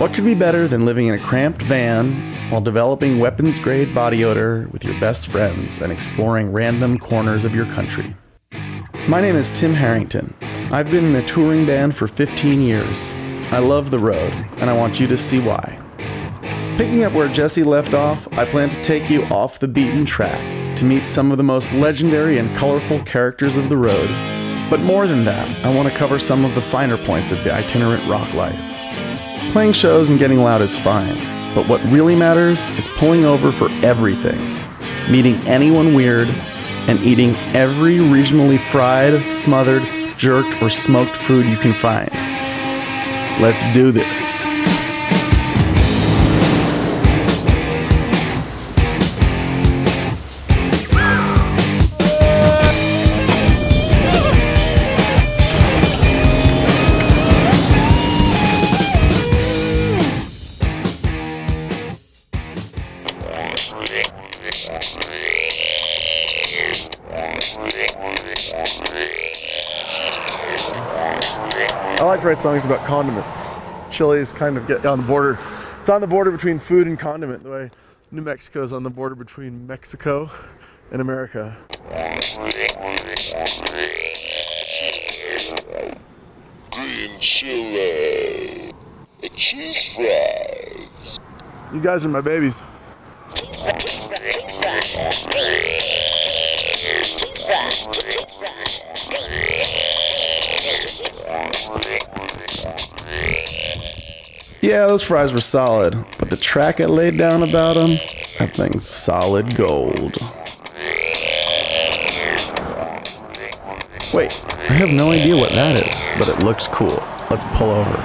What could be better than living in a cramped van while developing weapons-grade body odor with your best friends and exploring random corners of your country? My name is Tim Harrington. I've been in a touring band for 15 years. I love the road, and I want you to see why. Picking up where Jesse left off, I plan to take you off the beaten track to meet some of the most legendary and colorful characters of the road. But more than that, I want to cover some of the finer points of the itinerant rock life. Playing shows and getting loud is fine, but what really matters is pulling over for everything, meeting anyone weird, and eating every regionally fried, smothered, jerked, or smoked food you can find. Let's do this. I like to write songs about condiments. Chile is kind of on the border. It's on the border between food and condiment, the way New Mexico is on the border between Mexico and America. Green chili, cheese fries. You guys are my babies. Cheese fries, cheese fries, cheese fries, cheese fries, cheese fries. Yeah, those fries were solid, but the track I laid down about them, that thing's solid gold. Wait, I have no idea what that is, but it looks cool. Let's pull over.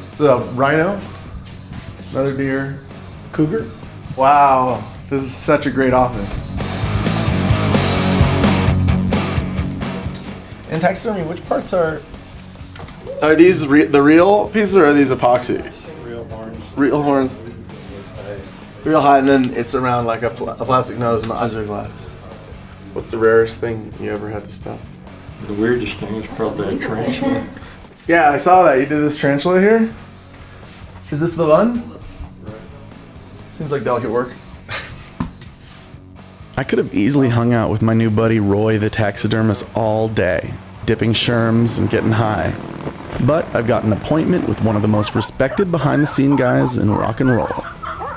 It's a rhino, another deer, cougar. Wow, this is such a great office. In taxidermy, which parts are these the real pieces or are these epoxy? Real horns. Real horns. Real high, and then it's around like a plastic nose and the eyes are glass. What's the rarest thing you ever had to stuff? The weirdest thing is probably a tarantula. Yeah, I saw that. You did this tarantula here? Is this the one? Seems like delicate work. I could have easily hung out with my new buddy Roy the taxidermist all day, dipping sherms and getting high. But I've got an appointment with one of the most respected behind-the-scene guys in rock and roll.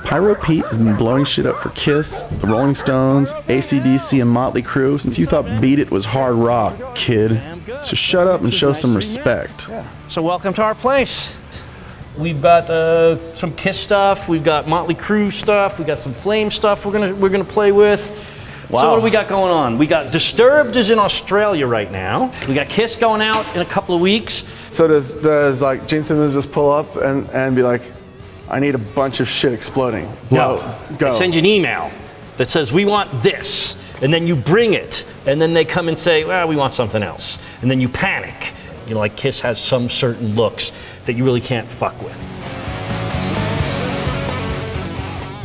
Pyro Pete has been blowing shit up for Kiss, the Rolling Stones, ACDC and Motley Crue since you thought Beat It was hard rock, kid. So shut up and show some respect. So welcome to our place. We've got some Kiss stuff, we've got Motley Crue stuff, we've got some Flame stuff we're gonna play with. Wow. So what do we got going on? We got Disturbed is in Australia right now. We got Kiss going out in a couple of weeks. So does like Gene Simmons just pull up and be like, I need a bunch of shit exploding. No, go. They send you an email that says we want this, and then you bring it, and then they come and say, well, we want something else, and then you panic. You know, like Kiss has some certain looks that you really can't fuck with.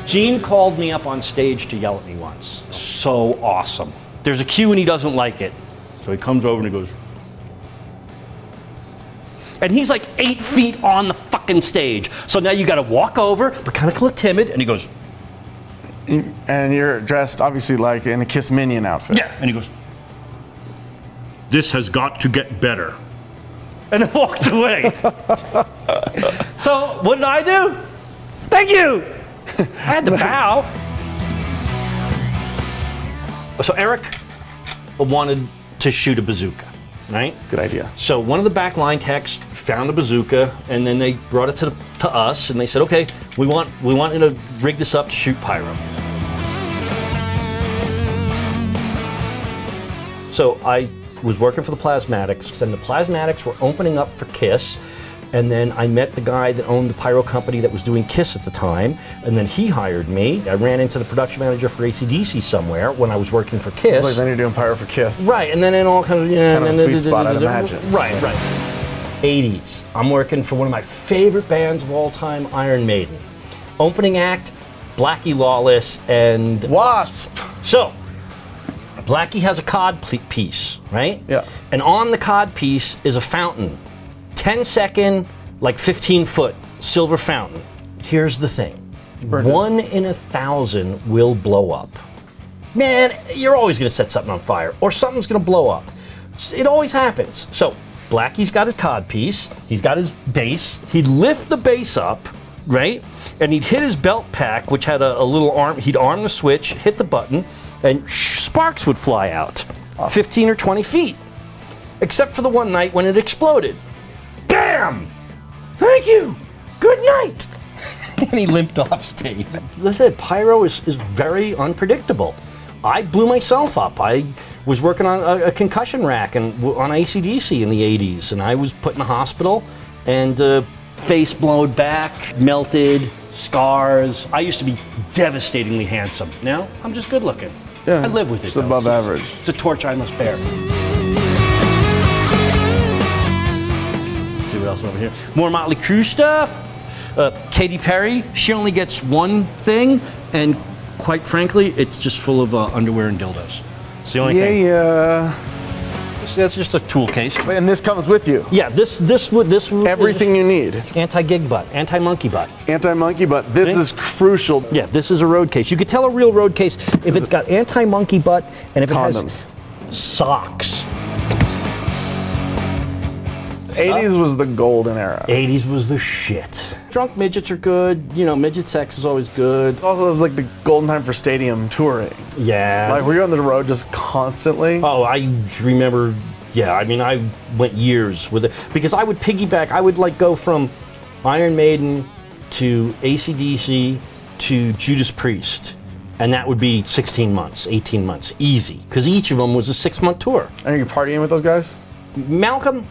Gene called me up on stage to yell at me once. So awesome. There's a cue and he doesn't like it. So he comes over and he goes, and he's like 8 feet on the fucking stage. So now you gotta walk over, but kind of look timid, and he goes. And you're dressed obviously like in a Kiss Minion outfit. Yeah, and he goes, this has got to get better. And I walked away. So what did I do? Thank you. I had to bow. So Eric wanted to shoot a bazooka, right? Good idea. So one of the backline techs found a bazooka, and then they brought it to us, and they said, okay, we want you to rig this up to shoot pyro. So I was working for the Plasmatics, and the Plasmatics were opening up for Kiss, and then I met the guy that owned the pyro company that was doing Kiss at the time, and then he hired me. I ran into the production manager for ACDC somewhere when I was working for Kiss. It's like then you're doing pyro for Kiss. Right, and then in all kinds of, it's kind of a sweet spot, I'd imagine. Right, right. 80s. I'm working for one of my favorite bands of all time, Iron Maiden. Opening act, Blackie Lawless, and Wasp. So, Blackie has a cod piece, right? Yeah. And on the cod piece is a fountain. 10-second, like 15-foot silver fountain. Here's the thing. 1 in 1,000 will blow up. Man, you're always gonna set something on fire, or something's gonna blow up. It always happens. So, Blackie's got his cod piece, he's got his base, he'd lift the base up, right? And he'd hit his belt pack, which had a little arm, he'd arm the switch, hit the button, and sparks would fly out 15 or 20 feet. Except for the one night when it exploded. Bam! Thank you! Good night! And he limped off stage. Listen, pyro is very unpredictable. I blew myself up. I was working on a concussion rack and on ACDC in the 80s, and I was put in the hospital, and face blown back, melted, scars. I used to be devastatingly handsome. Now, I'm just good looking. Yeah, I live with it. just above average. It's a torch I must bear. See what else over here? More Motley Crue stuff. Katy Perry, she only gets one thing, and quite frankly, it's just full of underwear and dildos. It's the only thing. Yeah. See, that's just a tool case. And this comes with you. Yeah, this Everything you need. Anti-gig butt, anti-monkey butt. Anti-monkey butt. This is crucial. Yeah, this is a road case. You could tell a real road case if it's got anti-monkey butt and if Condoms. it has socks. 80s was the golden era. 80s was the shit. Drunk midgets are good. You know, midget sex is always good. Also, it was like the golden time for stadium touring. Yeah. Like, were you on the road just constantly? Oh, I remember, yeah, I mean, I went years with it. Because I would piggyback, I would like go from Iron Maiden to ACDC to Judas Priest. And that would be 16 months, 18 months, easy. Because each of them was a 6-month tour. Are you partying with those guys? Malcolm,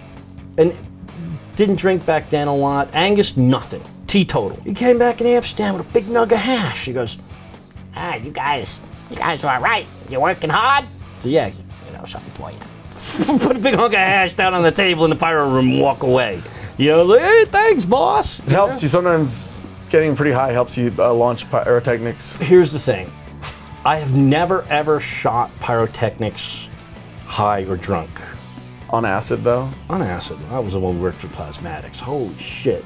and didn't drink back then a lot. Angus, nothing. Teetotal. He came back in Amsterdam with a big nug of hash. He goes, you guys are all right. You working hard? So yeah, you know, something for you. Put a big hunk of hash down on the table in the pyro room and walk away. You know, like, hey, thanks, boss. It helps you. Sometimes getting pretty high helps you launch pyrotechnics. Here's the thing. I have never, ever shot pyrotechnics high or drunk. On acid, though? On acid. I was the one who worked for plasmatics. Holy shit.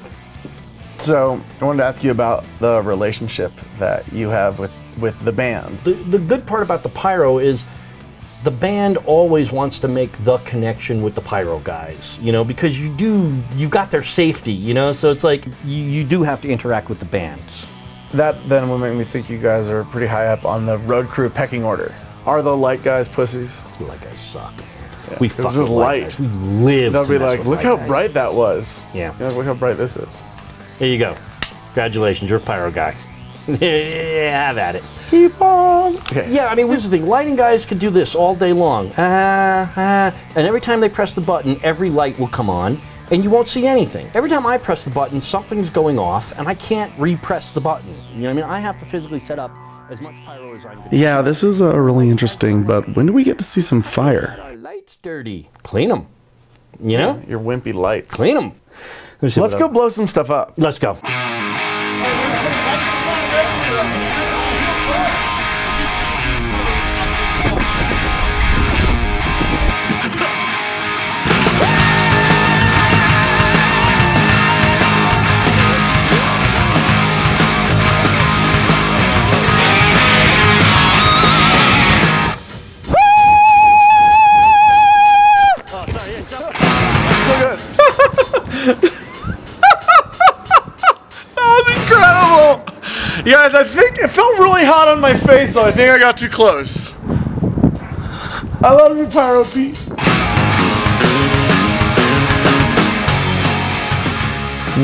So, I wanted to ask you about the relationship that you have with the band. The good part about the pyro is the band always wants to make the connection with the pyro guys, you know, because you've got their safety, you know, so it's like you do have to interact with the bands. That then will make me think you guys are pretty high up on the road crew pecking order. Are the light guys pussies? The light guys suck. Yeah, We it's fuck just with light light. guys. We live They'll to be mess like, with look light how guys." bright that was. Yeah. You're like, look how bright this is. There you go. Congratulations, you're a pyro guy. Yeah, have at it. Keep on. Okay. Yeah, I mean, here's the thing. Lighting guys could do this all day long. And every time they press the button, every light will come on, and you won't see anything. Every time I press the button, something's going off, and I can't repress the button. You know what I mean? I have to physically set up as much pyro as I'm going to Yeah, this is really interesting, but when do we get to see some fire? Our lights dirty. Clean them. You know? Your wimpy lights. Clean them. Let's go blow some stuff up. Let's go. You guys, I think it felt really hot on my face, so I think I got too close. I love you, Pyro Pete.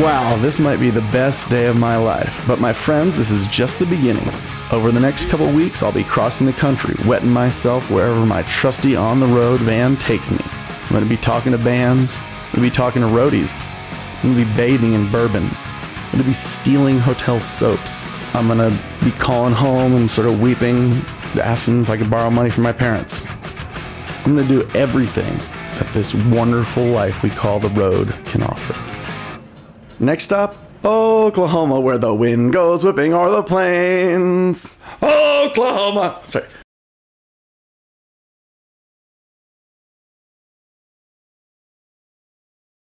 Wow, this might be the best day of my life. But my friends, this is just the beginning. Over the next couple weeks, I'll be crossing the country, wetting myself wherever my trusty on-the-road van takes me. I'm going to be talking to bands. I'm going to be talking to roadies. I'm going to be bathing in bourbon. I'm going to be stealing hotel soaps. I'm going to be calling home and sort of weeping, asking if I could borrow money from my parents. I'm going to do everything that this wonderful life we call the road can offer. Next stop, Oklahoma, where the wind goes whipping o'er the plains. Oklahoma. Sorry.